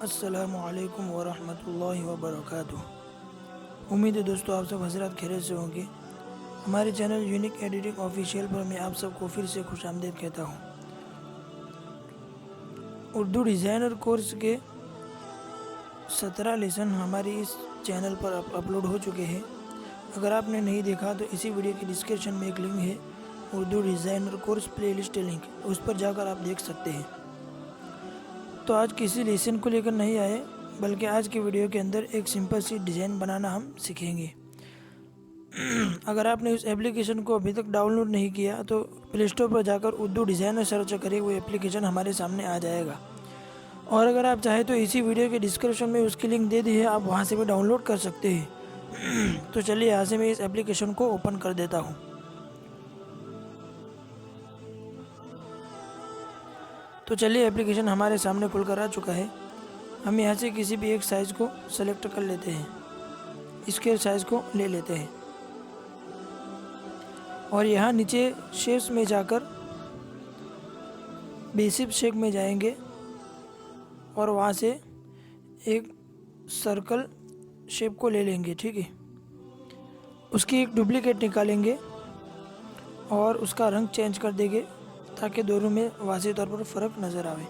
अस्सलामुअलैकुम वरहमतुल्लाहि वबरकातुह। उम्मीद है दोस्तों आप सब हज़रात खैरियत से होंगे। हमारे चैनल यूनिक एडिटिंग ऑफिशियल पर मैं आप सबको फिर से खुशामदीद कहता हूँ। उर्दू डिज़ाइनर कोर्स के 17 लेसन हमारे इस चैनल पर अपलोड हो चुके हैं। अगर आपने नहीं देखा तो इसी वीडियो की डिस्क्रिप्शन में एक लिंक है, Urdu designer course playlist link, उस पर जाकर आप देख सकते हैं। तो आज किसी लेसन को लेकर नहीं आए, बल्कि आज की वीडियो के अंदर एक सिंपल सी डिज़ाइन बनाना हम सीखेंगे। अगर आपने उस एप्लीकेशन को अभी तक डाउनलोड नहीं किया तो प्ले स्टोर पर जाकर उर्दू डिज़ाइनर सर्च करें, वो एप्लीकेशन हमारे सामने आ जाएगा। और अगर आप चाहें तो इसी वीडियो के डिस्क्रिप्शन में उसकी लिंक दे दी है, आप वहां से भी डाउनलोड कर सकते हैं। तो चलिए यहाँ से मैं इस एप्लीकेशन को ओपन कर देता हूँ। तो चलिए एप्लीकेशन हमारे सामने खुलकर आ चुका है। हम यहाँ से किसी भी एक साइज़ को सेलेक्ट कर लेते हैं, स्क्वायर साइज़ को ले लेते हैं और यहाँ नीचे शेप्स में जाकर बेसिक शेप में जाएंगे और वहाँ से एक सर्कल शेप को ले लेंगे। ठीक है, उसकी एक डुप्लीकेट निकालेंगे और उसका रंग चेंज कर देंगे ताकि दोनों में वाज़ेह तौर पर फ़र्क नज़र आवे।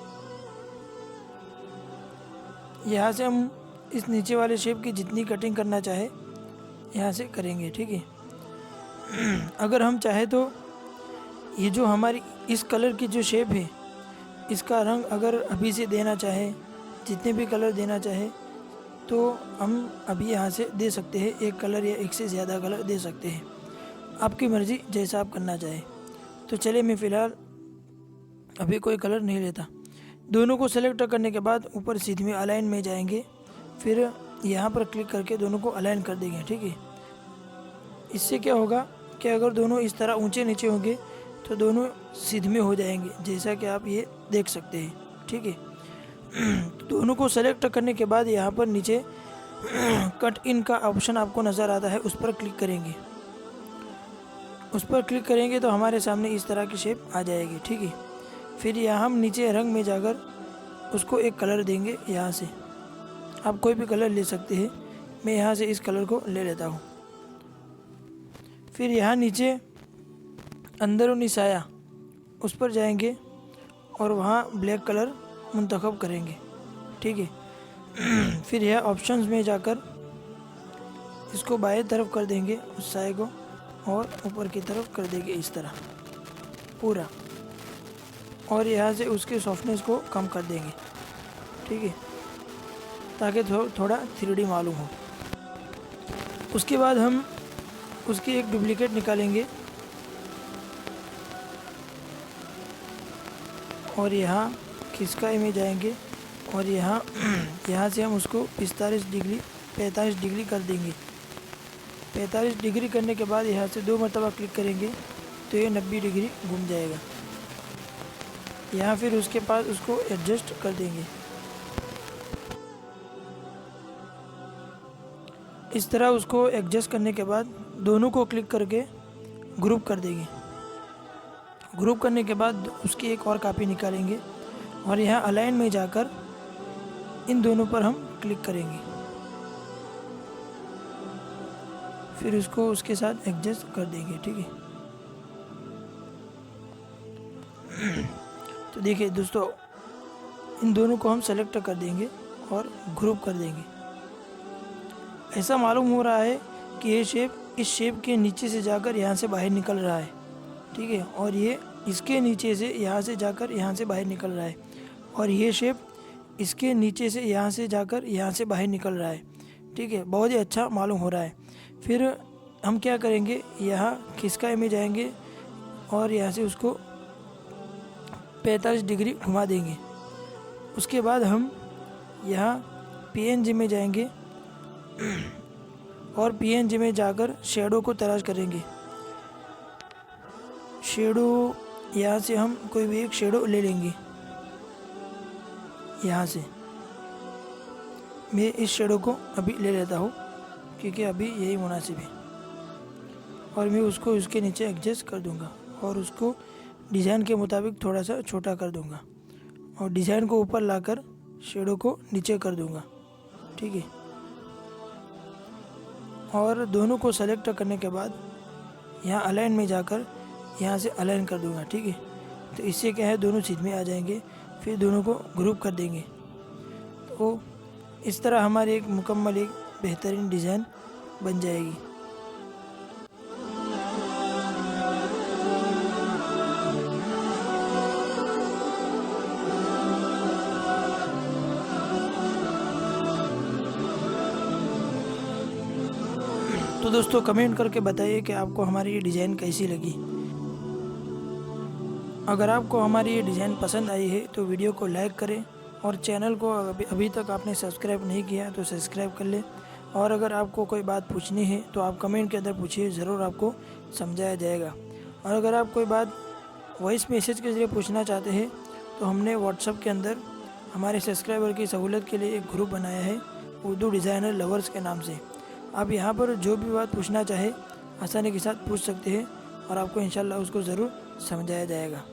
यहाँ से हम इस नीचे वाले शेप की जितनी कटिंग करना चाहे यहाँ से करेंगे। ठीक है, अगर हम चाहे तो ये जो हमारी इस कलर की जो शेप है, इसका रंग अगर अभी से देना चाहे, जितने भी कलर देना चाहे तो हम अभी यहाँ से दे सकते हैं। एक कलर या एक से ज़्यादा कलर दे सकते हैं, आपकी मर्ज़ी, जैसा आप करना चाहे। तो चलिए मैं फ़िलहाल अभी कोई कलर नहीं लेता। दोनों को सेलेक्ट करने के बाद ऊपर सीधे में अलाइन में जाएंगे, फिर यहाँ पर क्लिक करके दोनों को अलाइन कर देंगे। ठीक है, इससे क्या होगा कि अगर दोनों इस तरह ऊंचे नीचे होंगे तो दोनों सीधे में हो जाएंगे, जैसा कि आप ये देख सकते हैं। ठीक है, दोनों को सेलेक्ट करने के बाद यहाँ पर नीचे कट इन का ऑप्शन आपको नज़र आता है, उस पर क्लिक करेंगे। उस पर क्लिक करेंगे तो हमारे सामने इस तरह की शेप आ जाएगी। ठीक है, फिर यहाँ हम नीचे रंग में जाकर उसको एक कलर देंगे। यहाँ से आप कोई भी कलर ले सकते हैं, मैं यहाँ से इस कलर को ले लेता हूँ। फिर यहाँ नीचे अंदरूनी साया, उस पर जाएंगे और वहाँ ब्लैक कलर मुंतखब करेंगे। ठीक है, फिर यह ऑप्शंस में जाकर इसको बाएं तरफ कर देंगे उस साए को, और ऊपर की तरफ कर देंगे इस तरह पूरा, और यहाँ से उसके सॉफ्टनेस को कम कर देंगे। ठीक है, ताकि थोड़ा 3D मालूम हो। उसके बाद हम उसकी एक डुप्लीकेट निकालेंगे और यहाँ खिसकाई में जाएंगे और यहाँ से हम उसको 45 डिग्री कर देंगे। 45 डिग्री करने के बाद यहाँ से 2 मरतबा क्लिक करेंगे तो ये 90 डिग्री घूम जाएगा। यहाँ फिर उसके पास उसको एडजस्ट कर देंगे। इस तरह उसको एडजस्ट करने के बाद दोनों को क्लिक करके ग्रुप कर देंगे। ग्रुप करने के बाद उसकी एक और कॉपी निकालेंगे और यहाँ अलाइन में जाकर इन दोनों पर हम क्लिक करेंगे, फिर उसको उसके साथ एडजस्ट कर देंगे। ठीक है, तो देखिए दोस्तों, इन दोनों को हम सेलेक्ट कर देंगे और ग्रुप कर देंगे। ऐसा मालूम हो रहा है कि ये शेप इस शेप के नीचे से जाकर यहाँ से बाहर निकल रहा है। ठीक है, और ये इसके नीचे से यहाँ से जाकर यहाँ से बाहर निकल रहा है, और ये शेप इसके नीचे से यहाँ से जाकर यहाँ से बाहर निकल रहा है। ठीक है, बहुत ही अच्छा मालूम हो रहा है। फिर हम क्या करेंगे, यहाँ खिसकाई में जाएंगे और यहाँ से उसको 45 डिग्री घुमा देंगे। उसके बाद हम यहाँ PNG में जाएंगे और PNG में जाकर शेडो को तलाश करेंगे। शेडो यहाँ से हम कोई भी एक शेडो ले लेंगे। यहाँ से मैं इस शेडो को अभी ले लेता हूँ क्योंकि अभी यही मुनासिब है, और मैं उसको उसके नीचे एडजस्ट कर दूँगा और उसको डिज़ाइन के मुताबिक थोड़ा सा छोटा कर दूँगा और डिज़ाइन को ऊपर लाकर शेडो को नीचे कर दूंगा, ठीक है। और दोनों को सेलेक्ट करने के बाद यहाँ अलाइन में जाकर यहाँ से अलाइन कर दूंगा, ठीक है। तो इससे क्या है, दोनों सीध में आ जाएंगे। फिर दोनों को ग्रुप कर देंगे। तो इस तरह हमारी एक मुकम्मल एक बेहतरीन डिज़ाइन बन जाएगी। तो दोस्तों कमेंट करके बताइए कि आपको हमारी ये डिज़ाइन कैसी लगी। अगर आपको हमारी ये डिज़ाइन पसंद आई है तो वीडियो को लाइक करें, और चैनल को अभी तक आपने सब्सक्राइब नहीं किया तो सब्सक्राइब कर लें। और अगर आपको कोई बात पूछनी है तो आप कमेंट के अंदर पूछिए, ज़रूर आपको समझाया जाएगा। और अगर आप कोई बात वॉइस मैसेज के ज़रिए पूछना चाहते हैं तो हमने व्हाट्सएप के अंदर हमारे सब्सक्राइबर की सहूलत के लिए एक ग्रुप बनाया है, उर्दू डिज़ाइनर लवर्स के नाम से। आप यहाँ पर जो भी बात पूछना चाहे आसानी के साथ पूछ सकते हैं, और आपको इंशाल्लाह उसको ज़रूर समझाया जाएगा।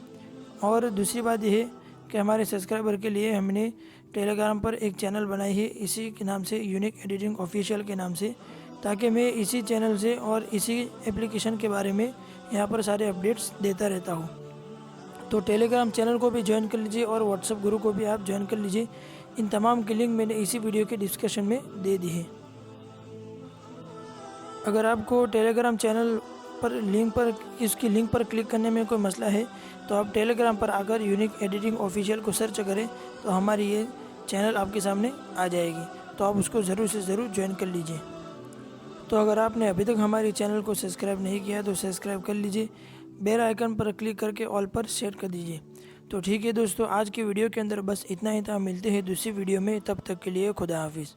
और दूसरी बात यह है कि हमारे सब्सक्राइबर के लिए हमने टेलीग्राम पर एक चैनल बनाई है, इसी के नाम से, यूनिक एडिटिंग ऑफिशियल के नाम से, ताकि मैं इसी चैनल से और इसी एप्लीकेशन के बारे में यहाँ पर सारे अपडेट्स देता रहता हूँ। तो टेलीग्राम चैनल को भी ज्वाइन कर लीजिए और व्हाट्सएप ग्रुप को भी आप ज्वाइन कर लीजिए। इन तमाम की लिंक मैंने इसी वीडियो के डिस्क्रिप्शन में दे दी है। अगर आपको टेलीग्राम चैनल पर इसकी लिंक पर क्लिक करने में कोई मसला है तो आप टेलीग्राम पर आकर यूनिक एडिटिंग ऑफिशियल को सर्च करें तो हमारी ये चैनल आपके सामने आ जाएगी। तो आप उसको ज़रूर से ज़रूर ज्वाइन कर लीजिए। तो अगर आपने अभी तक हमारे चैनल को सब्सक्राइब नहीं किया तो सब्सक्राइब कर लीजिए, बेल आइकन पर क्लिक करके ऑल पर सेट कर दीजिए। तो ठीक है दोस्तों, आज की वीडियो के अंदर बस इतना ही था। मिलते हैं दूसरी वीडियो में, तब तक के लिए खुदा हाफिज़।